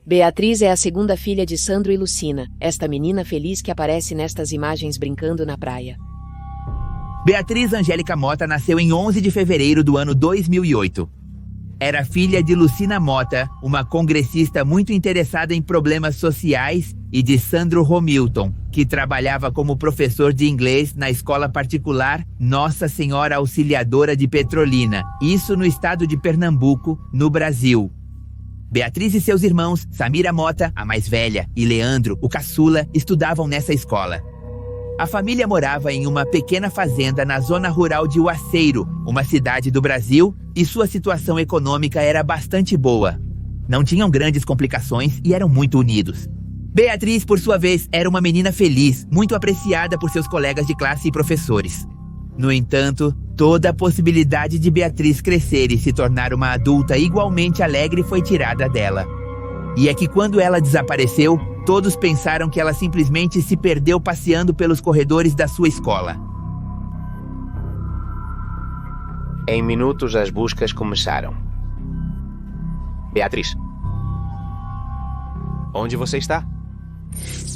Beatriz é a segunda filha de Sandro e Lucina, esta menina feliz que aparece nestas imagens brincando na praia. Beatriz Angélica Mota nasceu em 11 de fevereiro do ano 2008. Era filha de Lucina Mota, uma congressista muito interessada em problemas sociais, e de Sandro Romilton, que trabalhava como professor de inglês na escola particular Nossa Senhora Auxiliadora de Petrolina, isso no estado de Pernambuco, no Brasil. Beatriz e seus irmãos, Samira Mota, a mais velha, e Leandro, o caçula, estudavam nessa escola. A família morava em uma pequena fazenda na zona rural de Uaceiro, uma cidade do Brasil, e sua situação econômica era bastante boa. Não tinham grandes complicações e eram muito unidos. Beatriz, por sua vez, era uma menina feliz, muito apreciada por seus colegas de classe e professores. No entanto, toda a possibilidade de Beatriz crescer e se tornar uma adulta igualmente alegre foi tirada dela. E é que quando ela desapareceu, todos pensaram que ela simplesmente se perdeu passeando pelos corredores da sua escola. Em minutos as buscas começaram. Beatriz, onde você está?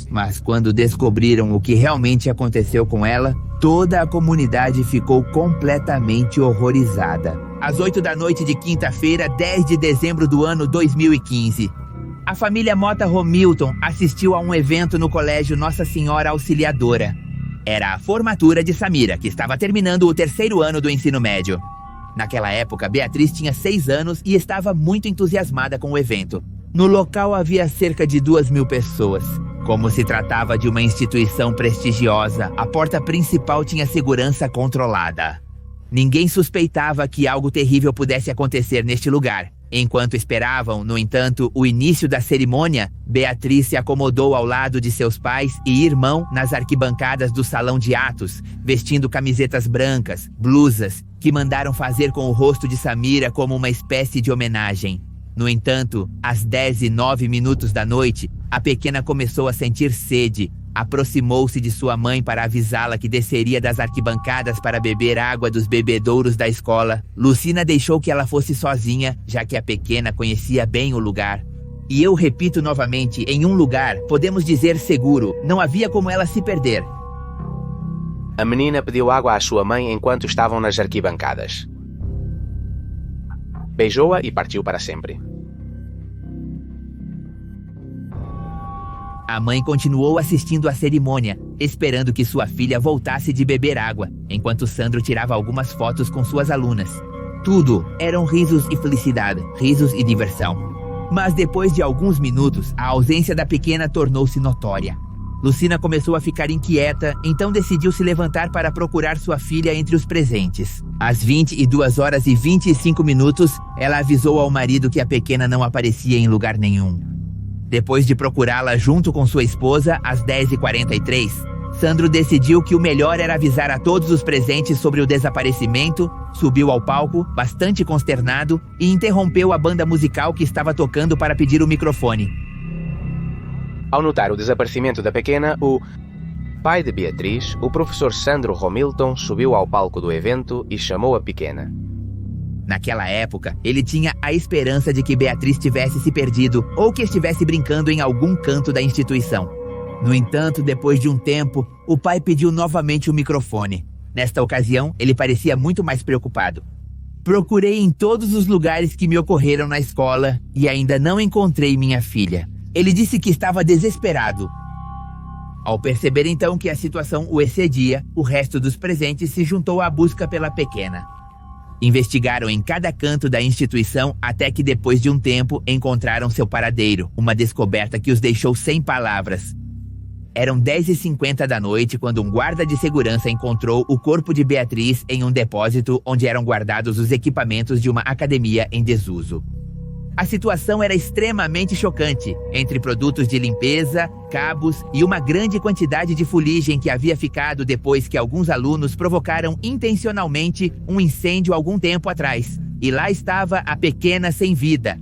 Mas quando descobriram o que realmente aconteceu com ela, toda a comunidade ficou completamente horrorizada. Às 8 da noite de quinta-feira, 10 de dezembro do ano 2015, a família Mota Romilton assistiu a um evento no colégio Nossa Senhora Auxiliadora. Era a formatura de Samira, que estava terminando o 3º ano do ensino médio. Naquela época, Beatriz tinha 6 anos e estava muito entusiasmada com o evento. No local havia cerca de 2.000 pessoas. Como se tratava de uma instituição prestigiosa, a porta principal tinha segurança controlada. Ninguém suspeitava que algo terrível pudesse acontecer neste lugar. Enquanto esperavam, no entanto, o início da cerimônia, Beatriz se acomodou ao lado de seus pais e irmão nas arquibancadas do salão de atos, vestindo camisetas brancas, blusas, que mandaram fazer com o rosto de Samira como uma espécie de homenagem. No entanto, às 10h09 da noite, a pequena começou a sentir sede. Aproximou-se de sua mãe para avisá-la que desceria das arquibancadas para beber água dos bebedouros da escola. Lucina deixou que ela fosse sozinha, já que a pequena conhecia bem o lugar. E eu repito novamente, em um lugar, podemos dizer seguro, não havia como ela se perder. A menina pediu água à sua mãe enquanto estavam nas arquibancadas. Beijou-a e partiu para sempre. A mãe continuou assistindo à cerimônia, esperando que sua filha voltasse de beber água, enquanto Sandro tirava algumas fotos com suas alunas. Tudo eram risos e felicidade, risos e diversão. Mas depois de alguns minutos, a ausência da pequena tornou-se notória. Lucina começou a ficar inquieta, então decidiu se levantar para procurar sua filha entre os presentes. Às 22h25, ela avisou ao marido que a pequena não aparecia em lugar nenhum. Depois de procurá-la junto com sua esposa, às 10h43, Sandro decidiu que o melhor era avisar a todos os presentes sobre o desaparecimento, subiu ao palco, bastante consternado, e interrompeu a banda musical que estava tocando para pedir o microfone. Ao notar o desaparecimento da pequena, o pai de Beatriz, o professor Sandro Romilton, subiu ao palco do evento e chamou a pequena. Naquela época, ele tinha a esperança de que Beatriz tivesse se perdido ou que estivesse brincando em algum canto da instituição. No entanto, depois de um tempo, o pai pediu novamente o microfone. Nesta ocasião, ele parecia muito mais preocupado. Procurei em todos os lugares que me ocorreram na escola e ainda não encontrei minha filha. Ele disse que estava desesperado. Ao perceber então que a situação o excedia, o resto dos presentes se juntou à busca pela pequena. Investigaram em cada canto da instituição até que depois de um tempo encontraram seu paradeiro, uma descoberta que os deixou sem palavras. Eram 10h50 da noite quando um guarda de segurança encontrou o corpo de Beatriz em um depósito onde eram guardados os equipamentos de uma academia em desuso. A situação era extremamente chocante, entre produtos de limpeza, cabos e uma grande quantidade de fuligem que havia ficado depois que alguns alunos provocaram intencionalmente um incêndio algum tempo atrás. E lá estava a pequena sem vida.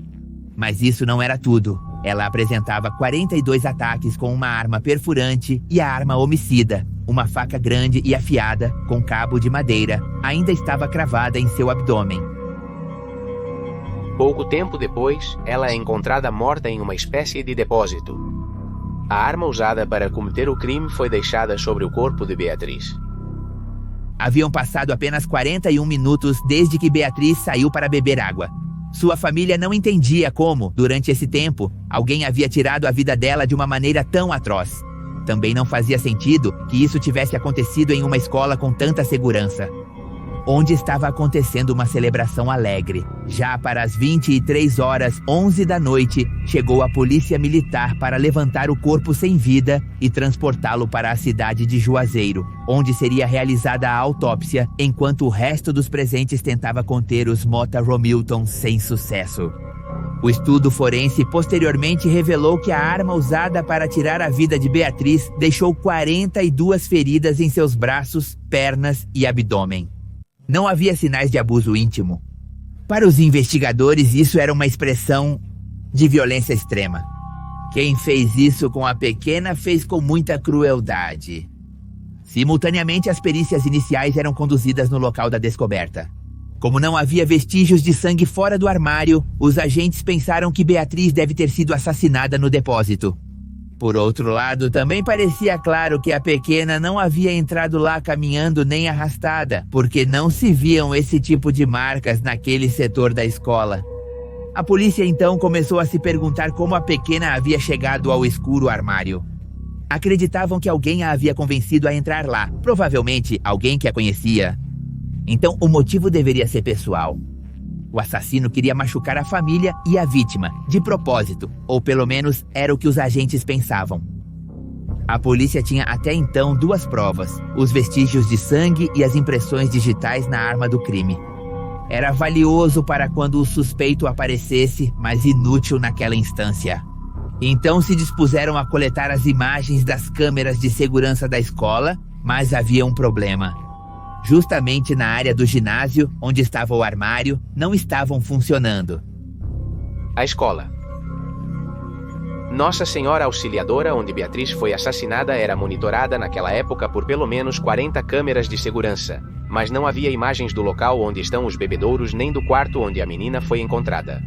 Mas isso não era tudo. Ela apresentava 42 ataques com uma arma perfurante e a arma homicida. Uma faca grande e afiada, com cabo de madeira, ainda estava cravada em seu abdômen. Pouco tempo depois, ela é encontrada morta em uma espécie de depósito. A arma usada para cometer o crime foi deixada sobre o corpo de Beatriz. Haviam passado apenas 41 minutos desde que Beatriz saiu para beber água. Sua família não entendia como, durante esse tempo, alguém havia tirado a vida dela de uma maneira tão atroz. Também não fazia sentido que isso tivesse acontecido em uma escola com tanta segurança, onde estava acontecendo uma celebração alegre. Já para as 23h11 da noite, chegou a polícia militar para levantar o corpo sem vida e transportá-lo para a cidade de Juazeiro, onde seria realizada a autópsia, enquanto o resto dos presentes tentava conter os Mota Romilton sem sucesso. O estudo forense posteriormente revelou que a arma usada para tirar a vida de Beatriz deixou 42 feridas em seus braços, pernas e abdômen. Não havia sinais de abuso íntimo. Para os investigadores, isso era uma expressão de violência extrema. Quem fez isso com a pequena fez com muita crueldade. Simultaneamente, as perícias iniciais eram conduzidas no local da descoberta. Como não havia vestígios de sangue fora do armário, os agentes pensaram que Beatriz deve ter sido assassinada no depósito. Por outro lado, também parecia claro que a pequena não havia entrado lá caminhando nem arrastada, porque não se viam esse tipo de marcas naquele setor da escola. A polícia então começou a se perguntar como a pequena havia chegado ao escuro armário. Acreditavam que alguém a havia convencido a entrar lá, provavelmente alguém que a conhecia. Então o motivo deveria ser pessoal. O assassino queria machucar a família e a vítima, de propósito, ou pelo menos era o que os agentes pensavam. A polícia tinha até então duas provas, os vestígios de sangue e as impressões digitais na arma do crime. Era valioso para quando o suspeito aparecesse, mas inútil naquela instância. Então se dispuseram a coletar as imagens das câmeras de segurança da escola, mas havia um problema. Justamente na área do ginásio, onde estava o armário, não estavam funcionando. A escola. Nossa Senhora Auxiliadora, onde Beatriz foi assassinada, era monitorada naquela época por pelo menos 40 câmeras de segurança, mas não havia imagens do local onde estão os bebedouros nem do quarto onde a menina foi encontrada.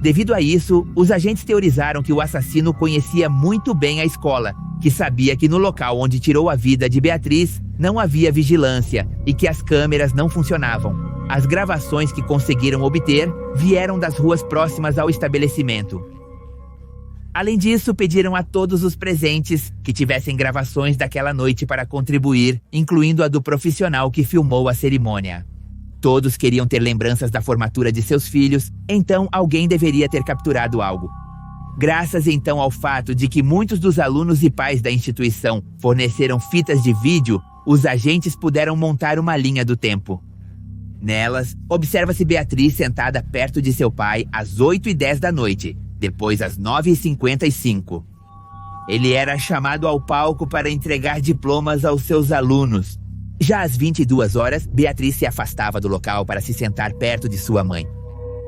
Devido a isso, os agentes teorizaram que o assassino conhecia muito bem a escola, que sabia que no local onde tirou a vida de Beatriz não havia vigilância e que as câmeras não funcionavam. As gravações que conseguiram obter vieram das ruas próximas ao estabelecimento. Além disso, pediram a todos os presentes que tivessem gravações daquela noite para contribuir, incluindo a do profissional que filmou a cerimônia. Todos queriam ter lembranças da formatura de seus filhos, então alguém deveria ter capturado algo. Graças então ao fato de que muitos dos alunos e pais da instituição forneceram fitas de vídeo, os agentes puderam montar uma linha do tempo. Nelas, observa-se Beatriz sentada perto de seu pai às 8h10 da noite, depois às 9h55. Ele era chamado ao palco para entregar diplomas aos seus alunos. Já às 22 horas, Beatriz se afastava do local para se sentar perto de sua mãe.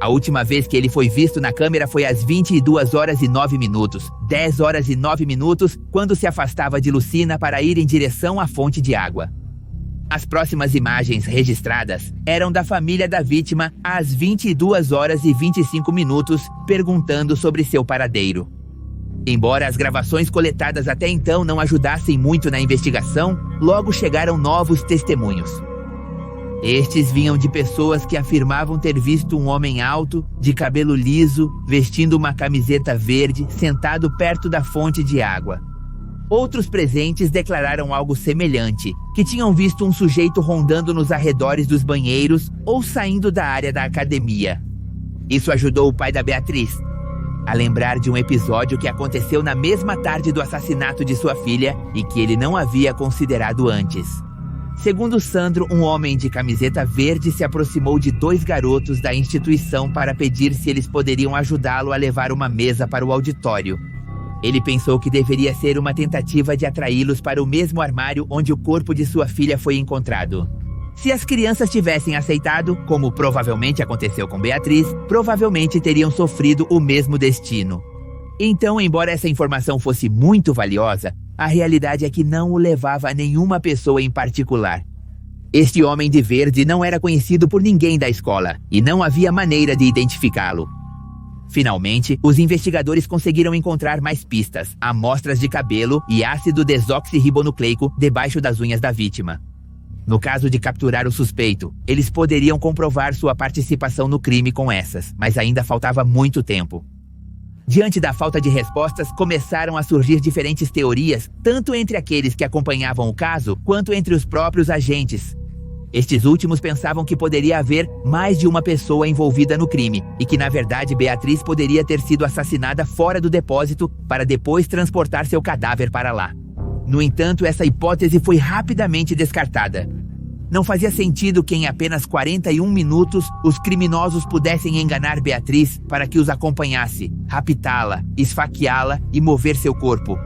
A última vez que ele foi visto na câmera foi às 22h09, 10h09, quando se afastava de Lucina para ir em direção à fonte de água. As próximas imagens registradas eram da família da vítima às 22h25, perguntando sobre seu paradeiro. Embora as gravações coletadas até então não ajudassem muito na investigação, logo chegaram novos testemunhos. Estes vinham de pessoas que afirmavam ter visto um homem alto, de cabelo liso, vestindo uma camiseta verde, sentado perto da fonte de água. Outros presentes declararam algo semelhante, que tinham visto um sujeito rondando nos arredores dos banheiros ou saindo da área da academia. Isso ajudou o pai da Beatriz a lembrar de um episódio que aconteceu na mesma tarde do assassinato de sua filha e que ele não havia considerado antes. Segundo Sandro, um homem de camiseta verde se aproximou de 2 garotos da instituição para pedir se eles poderiam ajudá-lo a levar uma mesa para o auditório. Ele pensou que deveria ser uma tentativa de atraí-los para o mesmo armário onde o corpo de sua filha foi encontrado. Se as crianças tivessem aceitado, como provavelmente aconteceu com Beatriz, provavelmente teriam sofrido o mesmo destino. Então, embora essa informação fosse muito valiosa, a realidade é que não o levava a nenhuma pessoa em particular. Este homem de verde não era conhecido por ninguém da escola e não havia maneira de identificá-lo. Finalmente, os investigadores conseguiram encontrar mais pistas, amostras de cabelo e ácido desoxirribonucleico debaixo das unhas da vítima. No caso de capturar o suspeito, eles poderiam comprovar sua participação no crime com essas, mas ainda faltava muito tempo. Diante da falta de respostas, começaram a surgir diferentes teorias, tanto entre aqueles que acompanhavam o caso, quanto entre os próprios agentes. Estes últimos pensavam que poderia haver mais de uma pessoa envolvida no crime e que, na verdade, Beatriz poderia ter sido assassinada fora do depósito para depois transportar seu cadáver para lá. No entanto, essa hipótese foi rapidamente descartada. Não fazia sentido que em apenas 41 minutos os criminosos pudessem enganar Beatriz para que os acompanhasse, raptá-la, esfaqueá-la e mover seu corpo.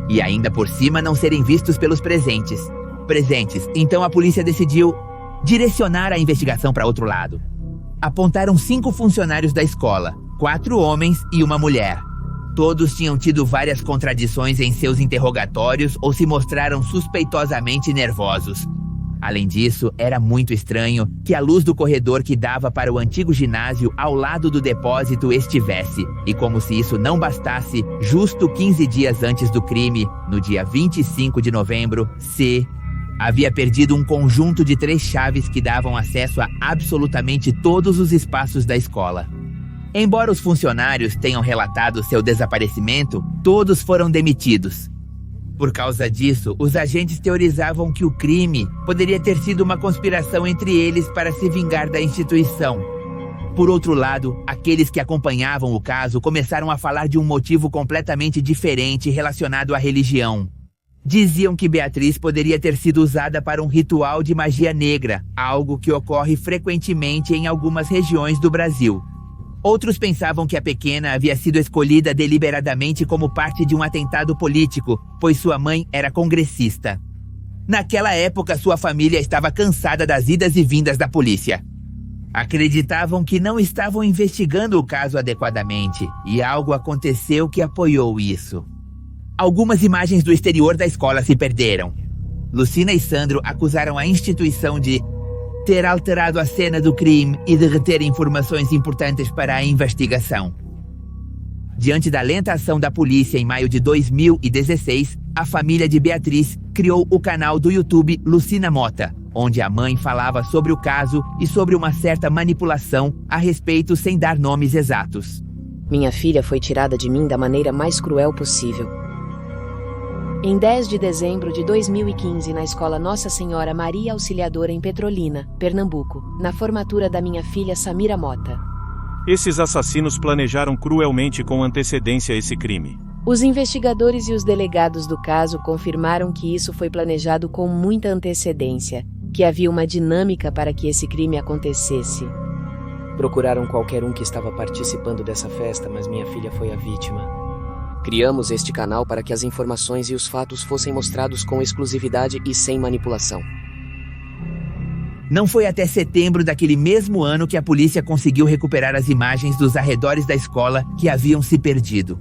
E ainda por cima não serem vistos pelos presentes. Então a polícia decidiu direcionar a investigação para outro lado. Apontaram 5 funcionários da escola, 4 homens e uma mulher. Todos tinham tido várias contradições em seus interrogatórios ou se mostraram suspeitosamente nervosos. Além disso, era muito estranho que a luz do corredor que dava para o antigo ginásio ao lado do depósito estivesse. E como se isso não bastasse, justo 15 dias antes do crime, no dia 25 de novembro, C havia perdido um conjunto de 3 chaves que davam acesso a absolutamente todos os espaços da escola. Embora os funcionários tenham relatado seu desaparecimento, todos foram demitidos. Por causa disso, os agentes teorizavam que o crime poderia ter sido uma conspiração entre eles para se vingar da instituição. Por outro lado, aqueles que acompanhavam o caso começaram a falar de um motivo completamente diferente relacionado à religião. Diziam que Beatriz poderia ter sido usada para um ritual de magia negra, algo que ocorre frequentemente em algumas regiões do Brasil. Outros pensavam que a pequena havia sido escolhida deliberadamente como parte de um atentado político, pois sua mãe era congressista. Naquela época, sua família estava cansada das idas e vindas da polícia. Acreditavam que não estavam investigando o caso adequadamente, e algo aconteceu que apoiou isso. Algumas imagens do exterior da escola se perderam. Lucina e Sandro acusaram a instituição de ter alterado a cena do crime e de reter informações importantes para a investigação. Diante da lenta ação da polícia em maio de 2016, a família de Beatriz criou o canal do YouTube Lucina Mota, onde a mãe falava sobre o caso e sobre uma certa manipulação a respeito sem dar nomes exatos. Minha filha foi tirada de mim da maneira mais cruel possível. Em 10 de dezembro de 2015, na escola Nossa Senhora Maria Auxiliadora em Petrolina, Pernambuco, na formatura da minha filha Samira Mota. Esses assassinos planejaram cruelmente com antecedência esse crime. Os investigadores e os delegados do caso confirmaram que isso foi planejado com muita antecedência, que havia uma dinâmica para que esse crime acontecesse. Procuraram qualquer um que estava participando dessa festa, mas minha filha foi a vítima. Criamos este canal para que as informações e os fatos fossem mostrados com exclusividade e sem manipulação. Não foi até setembro daquele mesmo ano que a polícia conseguiu recuperar as imagens dos arredores da escola que haviam se perdido.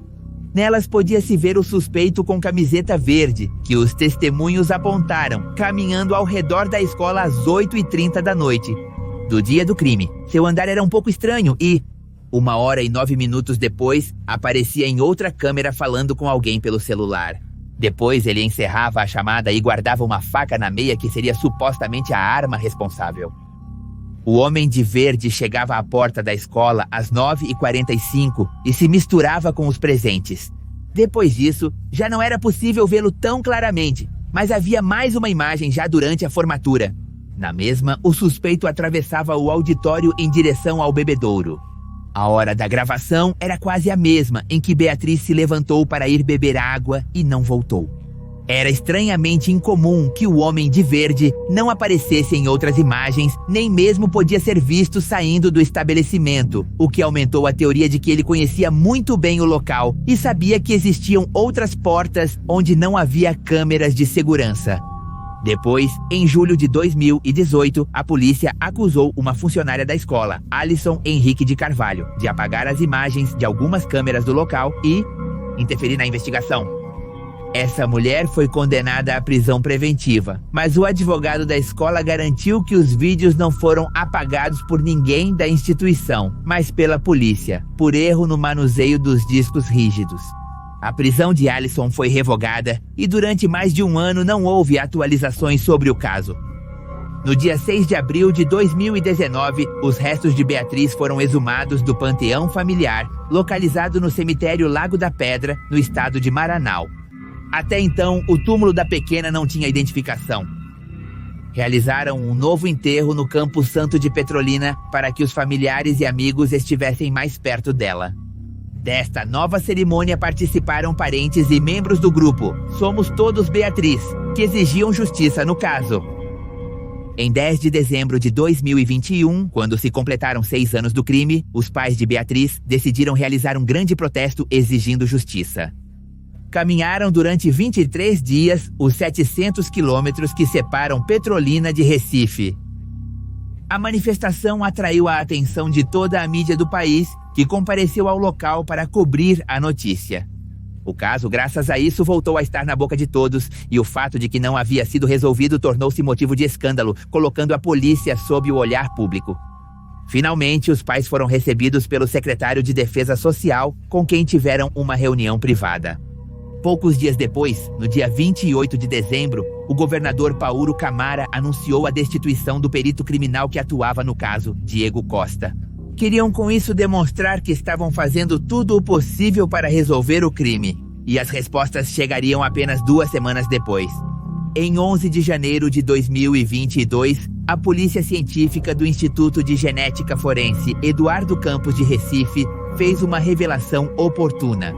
Nelas podia-se ver o suspeito com camiseta verde, que os testemunhos apontaram, caminhando ao redor da escola às 8h30 da noite, do dia do crime. Seu andar era um pouco estranho e, 1h09 depois, aparecia em outra câmera falando com alguém pelo celular. Depois ele encerrava a chamada e guardava uma faca na meia que seria supostamente a arma responsável. O homem de verde chegava à porta da escola às 9h45 e se misturava com os presentes. Depois disso, já não era possível vê-lo tão claramente, mas havia mais uma imagem já durante a formatura. Na mesma, o suspeito atravessava o auditório em direção ao bebedouro. A hora da gravação era quase a mesma em que Beatriz se levantou para ir beber água e não voltou. Era estranhamente incomum que o homem de verde não aparecesse em outras imagens, nem mesmo podia ser visto saindo do estabelecimento, o que aumentou a teoria de que ele conhecia muito bem o local e sabia que existiam outras portas onde não havia câmeras de segurança. Depois, em julho de 2018, a polícia acusou uma funcionária da escola, Alisson Henrique de Carvalho, de apagar as imagens de algumas câmeras do local e interferir na investigação. Essa mulher foi condenada à prisão preventiva, mas o advogado da escola garantiu que os vídeos não foram apagados por ninguém da instituição, mas pela polícia, por erro no manuseio dos discos rígidos. A prisão de Alison foi revogada e durante mais de um ano não houve atualizações sobre o caso. No dia 6 de abril de 2019, os restos de Beatriz foram exumados do panteão familiar, localizado no cemitério Lago da Pedra, no estado de Maranhão. Até então, o túmulo da pequena não tinha identificação. Realizaram um novo enterro no Campo Santo de Petrolina para que os familiares e amigos estivessem mais perto dela. Desta nova cerimônia participaram parentes e membros do grupo Somos Todos Beatriz, que exigiam justiça no caso. Em 10 de dezembro de 2021, quando se completaram 6 anos do crime, os pais de Beatriz decidiram realizar um grande protesto exigindo justiça. Caminharam durante 23 dias os 700 quilômetros que separam Petrolina de Recife. A manifestação atraiu a atenção de toda a mídia do país, que compareceu ao local para cobrir a notícia. O caso, graças a isso, voltou a estar na boca de todos, e o fato de que não havia sido resolvido tornou-se motivo de escândalo, colocando a polícia sob o olhar público. Finalmente, os pais foram recebidos pelo secretário de Defesa Social, com quem tiveram uma reunião privada. Poucos dias depois, no dia 28 de dezembro, o governador Paulo Camara anunciou a destituição do perito criminal que atuava no caso, Diego Costa. Queriam com isso demonstrar que estavam fazendo tudo o possível para resolver o crime, e as respostas chegariam apenas 2 semanas depois. Em 11 de janeiro de 2022, a Polícia Científica do Instituto de Genética Forense Eduardo Campos de Recife fez uma revelação oportuna.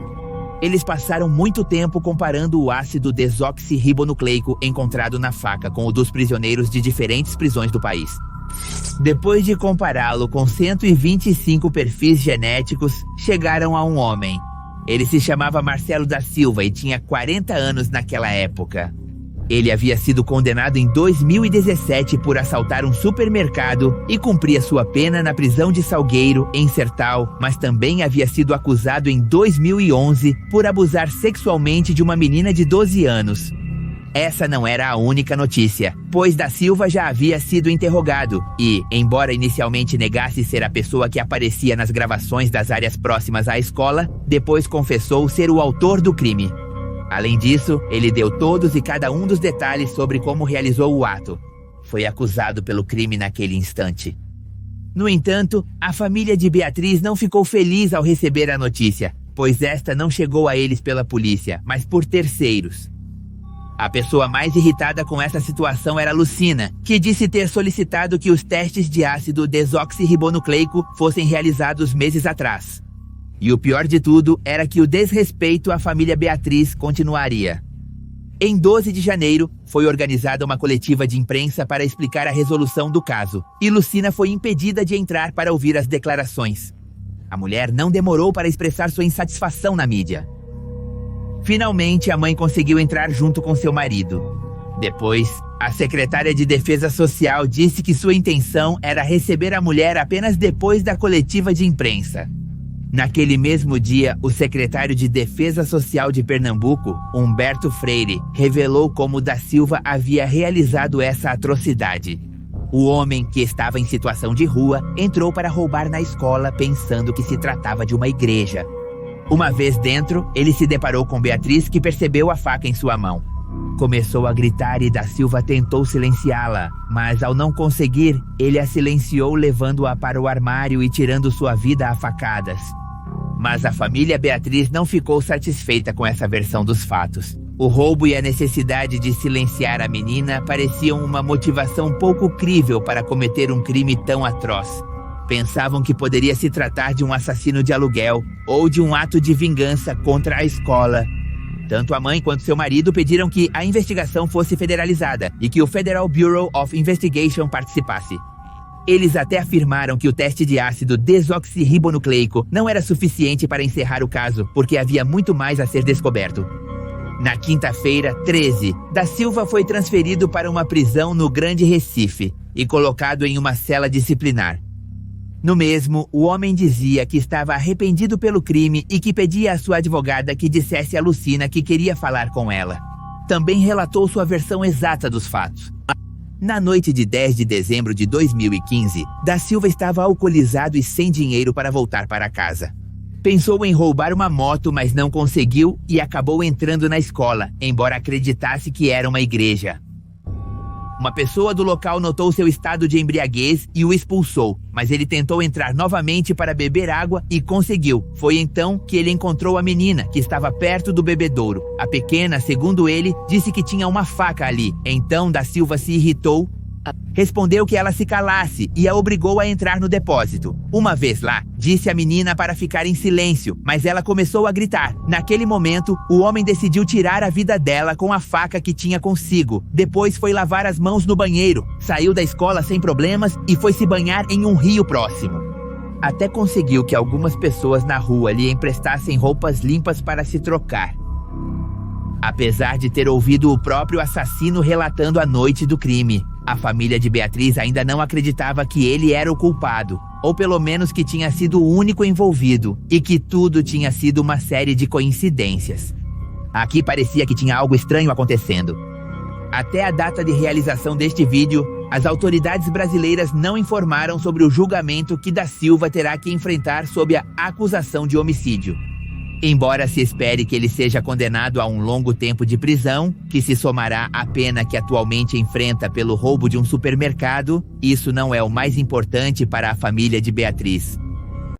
Eles passaram muito tempo comparando o ácido desoxirribonucleico encontrado na faca com o dos prisioneiros de diferentes prisões do país. Depois de compará-lo com 125 perfis genéticos, chegaram a um homem. Ele se chamava Marcelo da Silva e tinha 40 anos naquela época. Ele havia sido condenado em 2017 por assaltar um supermercado e cumpria sua pena na prisão de Salgueiro, em Sertal, mas também havia sido acusado em 2011 por abusar sexualmente de uma menina de 12 anos. Essa não era a única notícia, pois da Silva já havia sido interrogado e, embora inicialmente negasse ser a pessoa que aparecia nas gravações das áreas próximas à escola, depois confessou ser o autor do crime. Além disso, ele deu todos e cada um dos detalhes sobre como realizou o ato. Foi acusado pelo crime naquele instante. No entanto, a família de Beatriz não ficou feliz ao receber a notícia, pois esta não chegou a eles pela polícia, mas por terceiros. A pessoa mais irritada com essa situação era Lucina, que disse ter solicitado que os testes de ácido desoxirribonucleico fossem realizados meses atrás. E o pior de tudo era que o desrespeito à família Beatriz continuaria. Em 12 de janeiro, foi organizada uma coletiva de imprensa para explicar a resolução do caso, e Lucina foi impedida de entrar para ouvir as declarações. A mulher não demorou para expressar sua insatisfação na mídia. Finalmente, a mãe conseguiu entrar junto com seu marido. Depois, a secretária de Defesa Social disse que sua intenção era receber a mulher apenas depois da coletiva de imprensa. Naquele mesmo dia, o secretário de Defesa Social de Pernambuco, Humberto Freire, revelou como da Silva havia realizado essa atrocidade. O homem, que estava em situação de rua, entrou para roubar na escola pensando que se tratava de uma igreja. Uma vez dentro, ele se deparou com Beatriz, que percebeu a faca em sua mão. Começou a gritar e da Silva tentou silenciá-la, mas ao não conseguir, ele a silenciou levando-a para o armário e tirando sua vida a facadas. Mas a família Beatriz não ficou satisfeita com essa versão dos fatos. O roubo e a necessidade de silenciar a menina pareciam uma motivação pouco crível para cometer um crime tão atroz. Pensavam que poderia se tratar de um assassino de aluguel ou de um ato de vingança contra a escola. Tanto a mãe quanto seu marido pediram que a investigação fosse federalizada e que o Federal Bureau of Investigation participasse. Eles até afirmaram que o teste de ácido desoxirribonucleico não era suficiente para encerrar o caso, porque havia muito mais a ser descoberto. Na quinta-feira, 13, da Silva foi transferido para uma prisão no Grande Recife e colocado em uma cela disciplinar. No mesmo, o homem dizia que estava arrependido pelo crime e que pedia à sua advogada que dissesse a Lucina que queria falar com ela. Também relatou sua versão exata dos fatos. Na noite de 10 de dezembro de 2015, Da Silva estava alcoolizado e sem dinheiro para voltar para casa. Pensou em roubar uma moto, mas não conseguiu e acabou entrando na escola, embora acreditasse que era uma igreja. Uma pessoa do local notou seu estado de embriaguez e o expulsou, mas ele tentou entrar novamente para beber água e conseguiu. Foi então que ele encontrou a menina, que estava perto do bebedouro. A pequena, segundo ele, disse que tinha uma faca ali. Então Da Silva se irritou, respondeu que ela se calasse e a obrigou a entrar no depósito. Uma vez lá, disse à menina para ficar em silêncio, mas ela começou a gritar. Naquele momento, o homem decidiu tirar a vida dela com a faca que tinha consigo. Depois foi lavar as mãos no banheiro, saiu da escola sem problemas e foi se banhar em um rio próximo. Até conseguiu que algumas pessoas na rua lhe emprestassem roupas limpas para se trocar. Apesar de ter ouvido o próprio assassino relatando a noite do crime, a família de Beatriz ainda não acreditava que ele era o culpado, ou pelo menos que tinha sido o único envolvido, e que tudo tinha sido uma série de coincidências. Aqui parecia que tinha algo estranho acontecendo. Até a data de realização deste vídeo, as autoridades brasileiras não informaram sobre o julgamento que Da Silva terá que enfrentar sob a acusação de homicídio. Embora se espere que ele seja condenado a um longo tempo de prisão, que se somará à pena que atualmente enfrenta pelo roubo de um supermercado, isso não é o mais importante para a família de Beatriz.